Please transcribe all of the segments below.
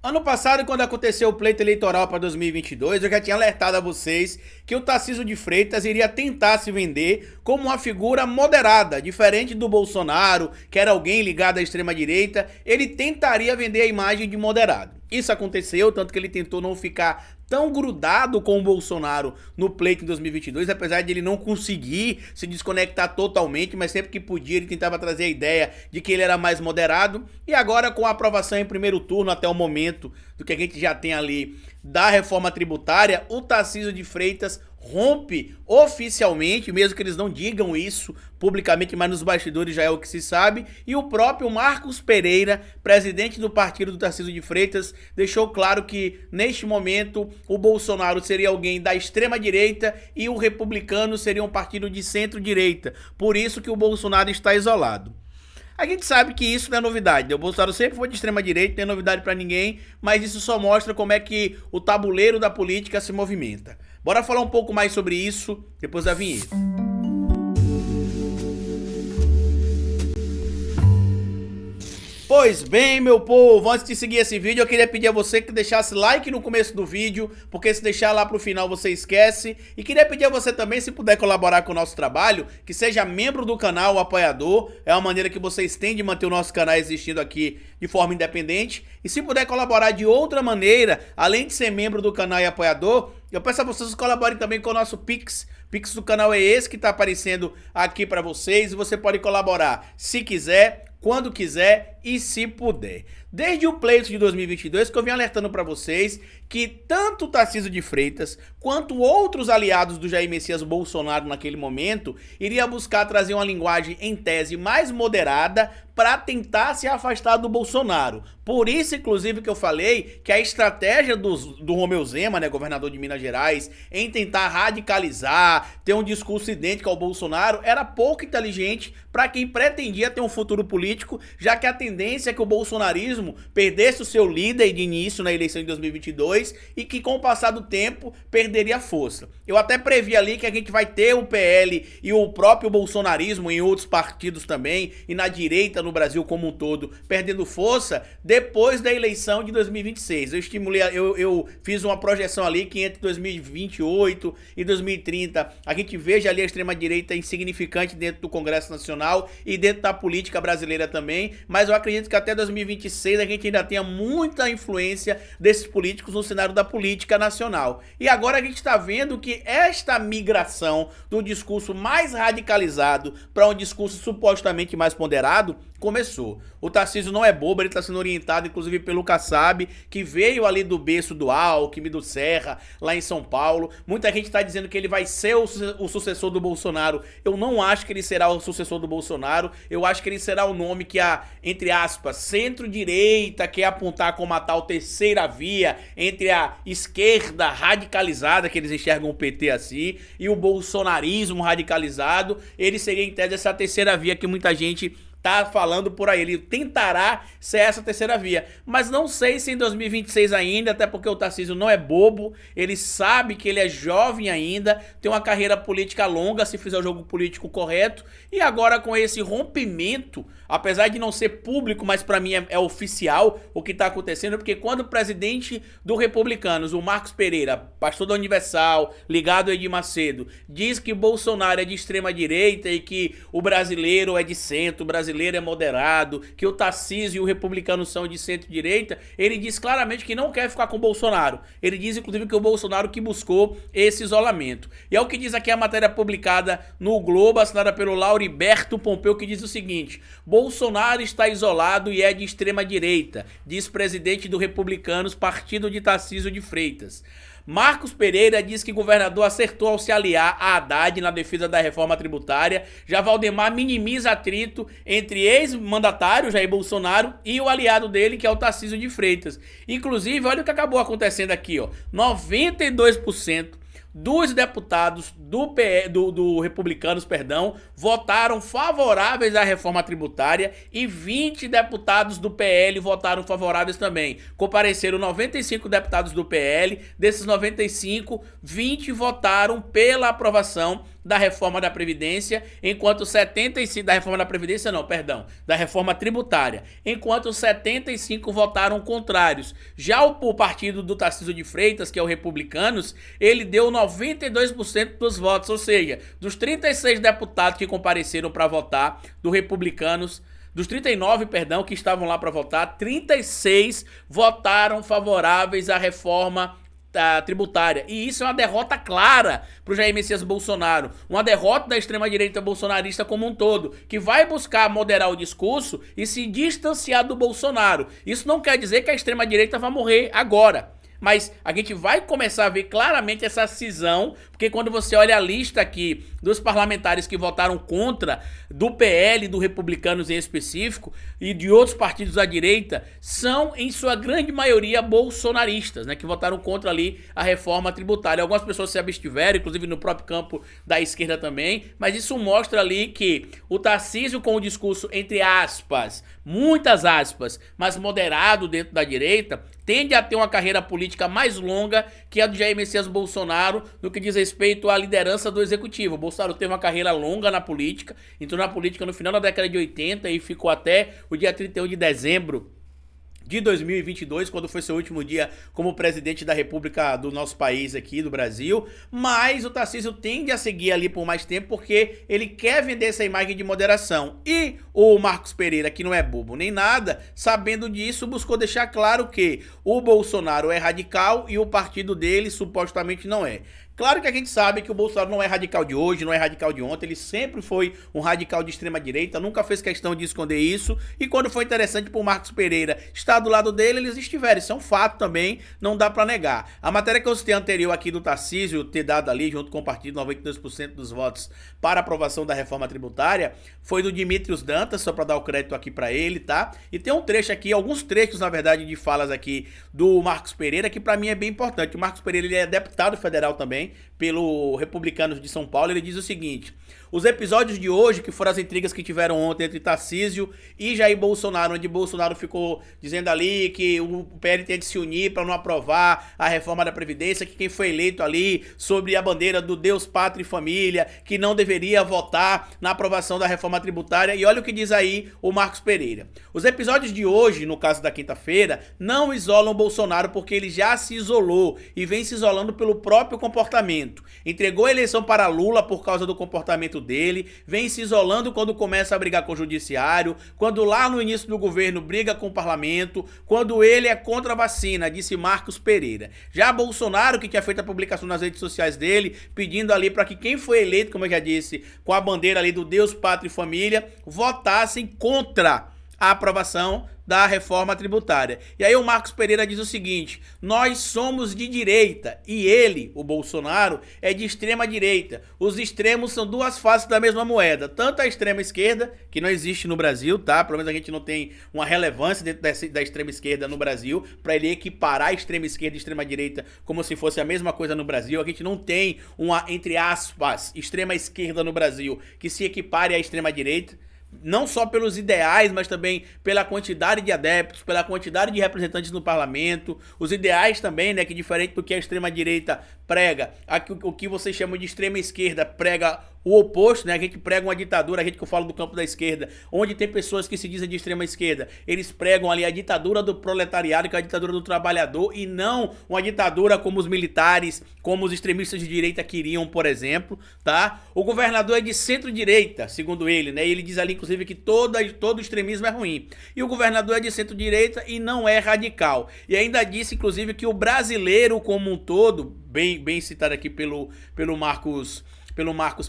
Ano passado, quando aconteceu o pleito eleitoral para 2022, eu já tinha alertado a vocês que o Tarcísio de Freitas iria tentar se vender como uma figura moderada, diferente do Bolsonaro, que era alguém ligado à extrema-direita, ele tentaria vender a imagem de moderado. Isso aconteceu, tanto que ele tentou não ficar tão grudado com o Bolsonaro no pleito em 2022, apesar de ele não conseguir se desconectar totalmente, mas sempre que podia ele tentava trazer a ideia de que ele era mais moderado. E agora, com a aprovação em primeiro turno até o momento do que a gente já tem ali da reforma tributária, o Tarcísio de Freitas rompe oficialmente, mesmo que eles não digam isso publicamente, mas nos bastidores já é o que se sabe, e o próprio Marcos Pereira, presidente do partido do Tarcísio de Freitas, deixou claro que neste momento o Bolsonaro seria alguém da extrema direita e o Republicano seria um partido de centro-direita, por isso que o Bolsonaro está isolado. A gente sabe que isso não é novidade, né? O Bolsonaro sempre foi de extrema direita, não é novidade pra ninguém, mas isso só mostra como é que o tabuleiro da política se movimenta. Bora falar um pouco mais sobre isso depois da vinheta. Pois bem, meu povo, antes de seguir esse vídeo, eu queria pedir a você que deixasse like no começo do vídeo, porque se deixar lá pro final você esquece. E queria pedir a você também, se puder colaborar com o nosso trabalho, que seja membro do canal, o apoiador. É uma maneira que vocês têm de manter o nosso canal existindo aqui de forma independente. E se puder colaborar de outra maneira, além de ser membro do canal e apoiador, eu peço a vocês que colaborem também com o nosso Pix. O Pix do canal é esse que está aparecendo aqui para vocês. E você pode colaborar se quiser, quando quiser e se puder. Desde o pleito de 2022 que eu venho alertando para vocês que tanto o Tarcísio de Freitas quanto outros aliados do Jair Messias Bolsonaro naquele momento iria buscar trazer uma linguagem em tese mais moderada para tentar se afastar do Bolsonaro. Por isso, inclusive, que eu falei que a estratégia do Romeu Zema, né, governador de Minas Gerais, em tentar radicalizar, ter um discurso idêntico ao Bolsonaro, era pouco inteligente para quem pretendia ter um futuro político, já que a tendência é que o bolsonarismo perdesse o seu líder de início na eleição de 2022 e que com o passar do tempo perderia força. Eu até previ ali que a gente vai ter o PL e o próprio bolsonarismo em outros partidos também e na direita no Brasil como um todo perdendo força depois da eleição de 2026. Eu fiz uma projeção ali que entre 2028 e 2030 a gente veja ali a extrema-direita insignificante dentro do Congresso Nacional e dentro da política brasileira também, mas eu acredito que até 2026 a gente ainda tenha muita influência desses políticos no cenário da política nacional. E agora a gente está vendo que esta migração do discurso mais radicalizado para um discurso supostamente mais ponderado começou. O Tarcísio não é bobo, ele está sendo orientado inclusive pelo Kassab, que veio ali do berço do Alckmin, do Serra, lá em São Paulo. Muita gente está dizendo que ele vai ser o sucessor do Bolsonaro. Eu não acho que ele será o sucessor do Bolsonaro, eu acho que ele será o nome que a, entre aspas, centro-direita quer apontar como a tal terceira via entre a esquerda radicalizada, que eles enxergam o PT assim, e o bolsonarismo radicalizado. Ele seria em tese essa terceira via que muita gente tá falando por aí. Ele tentará ser essa terceira via, mas não sei se em 2026 ainda, até porque o Tarcísio não é bobo, ele sabe que ele é jovem ainda, tem uma carreira política longa se fizer o jogo político correto, e agora com esse rompimento, apesar de não ser público, mas pra mim é oficial o que tá acontecendo, porque quando o presidente do Republicanos, o Marcos Pereira, pastor da Universal, ligado a Edir Macedo, diz que Bolsonaro é de extrema direita e que o brasileiro é de centro, o brasileiro é moderado, que o Tarcísio e o republicano são de centro-direita, ele diz claramente que não quer ficar com o Bolsonaro. Ele diz, inclusive, que o Bolsonaro que buscou esse isolamento. E é o que diz aqui a matéria publicada no Globo, assinada pelo Lauriberto Pompeu, que diz o seguinte: Bolsonaro está isolado e é de extrema-direita, diz presidente do Republicanos, partido de Tarcísio de Freitas. Marcos Pereira diz que o governador acertou ao se aliar a Haddad na defesa da reforma tributária. Já Valdemar minimiza atrito entre ex-mandatário Jair Bolsonaro e o aliado dele, que é o Tarcísio de Freitas. Inclusive, olha o que acabou acontecendo aqui, ó. 92% dos deputados do Republicanos, votaram favoráveis à reforma tributária e 20 deputados do PL votaram favoráveis também. Compareceram 95 deputados do PL, desses 95, 20 votaram pela aprovação da reforma da Previdência, enquanto 75... Da reforma da Previdência não, perdão, da reforma tributária, enquanto 75 votaram contrários. Já o partido do Tarcísio de Freitas, que é o Republicanos, ele deu 92% dos votos, ou seja, dos 36 deputados que compareceram para votar, do Republicanos, dos 39, perdão, que estavam lá para votar, 36 votaram favoráveis à reforma tributária. E isso é uma derrota clara para o Jair Messias Bolsonaro, uma derrota da extrema-direita bolsonarista como um todo, que vai buscar moderar o discurso e se distanciar do Bolsonaro. Isso não quer dizer que a extrema-direita vai morrer agora, mas a gente vai começar a ver claramente essa cisão, porque quando você olha a lista aqui dos parlamentares que votaram contra, do PL, do Republicanos em específico, e de outros partidos à direita, são em sua grande maioria bolsonaristas, né, que votaram contra ali a reforma tributária. Algumas pessoas se abstiveram, inclusive no próprio campo da esquerda também, mas isso mostra ali que o Tarcísio, com o discurso, entre aspas, muitas aspas, mas moderado dentro da direita, tende a ter uma carreira política mais longa que a do Jair Messias Bolsonaro no que diz respeito à liderança do executivo. O Bolsonaro teve uma carreira longa na política, entrou na política no final da década de 80 e ficou até o dia 31 de dezembro de 2022, quando foi seu último dia como presidente da República do nosso país aqui, do Brasil, mas o Tarcísio tende a seguir ali por mais tempo porque ele quer vender essa imagem de moderação. E o Marcos Pereira, que não é bobo nem nada, sabendo disso, buscou deixar claro que o Bolsonaro é radical e o partido dele supostamente não é. Claro que a gente sabe que o Bolsonaro não é radical de hoje, não é radical de ontem, ele sempre foi um radical de extrema direita, nunca fez questão de esconder isso, e quando foi interessante pro Marcos Pereira estar do lado dele, eles estiveram, isso é um fato também, não dá pra negar. A matéria que eu citei anterior aqui do Tarcísio ter dado ali, junto com o partido, 92% dos votos para aprovação da reforma tributária, foi do Dimitrios Dantas, só pra dar o crédito aqui pra ele, tá? E tem um trecho aqui, alguns trechos, na verdade, de falas aqui do Marcos Pereira, que pra mim é bem importante. O Marcos Pereira, ele é deputado federal também, pelo Republicanos de São Paulo. Ele diz o seguinte: os episódios de hoje, que foram as intrigas que tiveram ontem entre Tarcísio e Jair Bolsonaro, onde Bolsonaro ficou dizendo ali que o PL tem de se unir para não aprovar a reforma da Previdência, que quem foi eleito ali sobre a bandeira do Deus, Pátria e Família, que não deveria votar na aprovação da reforma tributária. E olha o que diz aí o Marcos Pereira: os episódios de hoje, no caso da quinta-feira, não isolam Bolsonaro porque ele já se isolou e vem se isolando pelo próprio comportamento. Entregou a eleição para Lula por causa do comportamento dele, vem se isolando quando começa a brigar com o judiciário, quando lá no início do governo briga com o parlamento, quando ele é contra a vacina, disse Marcos Pereira. Já Bolsonaro, que tinha feito a publicação nas redes sociais dele, pedindo ali para que quem foi eleito, como eu já disse, com a bandeira ali do Deus, Pátria e Família, votassem contra a aprovação da reforma tributária. E aí o Marcos Pereira diz o seguinte: nós somos de direita e ele, o Bolsonaro, é de extrema direita. Os extremos são duas faces da mesma moeda. Tanto a extrema esquerda, que não existe no Brasil, tá? Pelo menos a gente não tem uma relevância dentro da extrema esquerda no Brasil, para ele equiparar a extrema esquerda e extrema direita como se fosse a mesma coisa no Brasil. A gente não tem uma, entre aspas, extrema esquerda no Brasil que se equipare à extrema direita. Não só pelos ideais, mas também pela quantidade de adeptos, pela quantidade de representantes no parlamento, os ideais também, né, que diferente do que a extrema-direita prega, o que vocês chamam de extrema-esquerda prega o oposto, né? A gente prega uma ditadura, a gente que eu falo do campo da esquerda, onde tem pessoas que se dizem de extrema esquerda, eles pregam ali a ditadura do proletariado, que é a ditadura do trabalhador, e não uma ditadura como os militares, como os extremistas de direita queriam, por exemplo, tá? O governador é de centro-direita, segundo ele, né? E ele diz ali, inclusive, que todo extremismo é ruim. E o governador é de centro-direita e não é radical. E ainda disse, inclusive, que o brasileiro como um todo, bem citado aqui pelo Marcos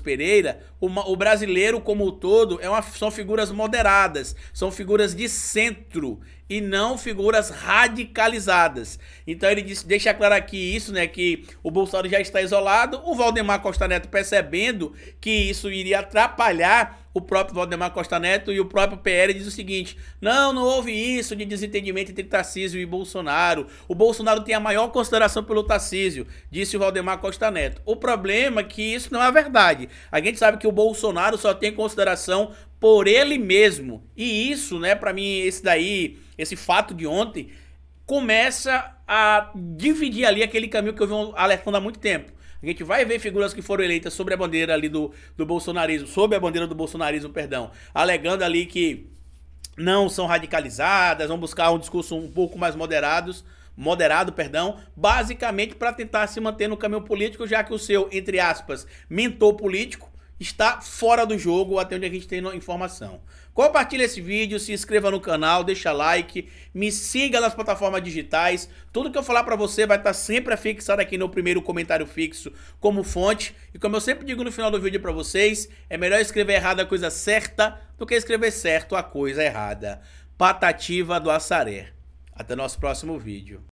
Pereira, o brasileiro como um todo são figuras moderadas, são figuras de centro e não figuras radicalizadas. Então ele deixa claro aqui isso, né, que o Bolsonaro já está isolado. O Valdemar Costa Neto, percebendo que isso iria atrapalhar o próprio Valdemar Costa Neto, e o próprio PL diz o seguinte: não houve isso de desentendimento entre Tarcísio e Bolsonaro. O Bolsonaro tem a maior consideração pelo Tarcísio, disse o Valdemar Costa Neto. O problema é que isso não é verdade. A gente sabe que o Bolsonaro só tem consideração por ele mesmo. E isso, né, pra mim, esse fato de ontem, começa a dividir ali aquele caminho que eu venho alertando há muito tempo. A gente vai ver figuras que foram eleitas sobre a bandeira ali do bolsonarismo, sob a bandeira do bolsonarismo, perdão, alegando ali que não são radicalizadas, vão buscar um discurso um pouco mais moderado, basicamente para tentar se manter no caminho político, já que o seu, entre aspas, mentor político está fora do jogo, até onde a gente tem informação. Compartilhe esse vídeo, se inscreva no canal, deixa like, me siga nas plataformas digitais. Tudo que eu falar para você vai estar sempre afixado aqui no primeiro comentário fixo como fonte. E como eu sempre digo no final do vídeo para vocês, é melhor escrever errado a coisa certa do que escrever certo a coisa errada. Patativa do Assaré. Até nosso próximo vídeo.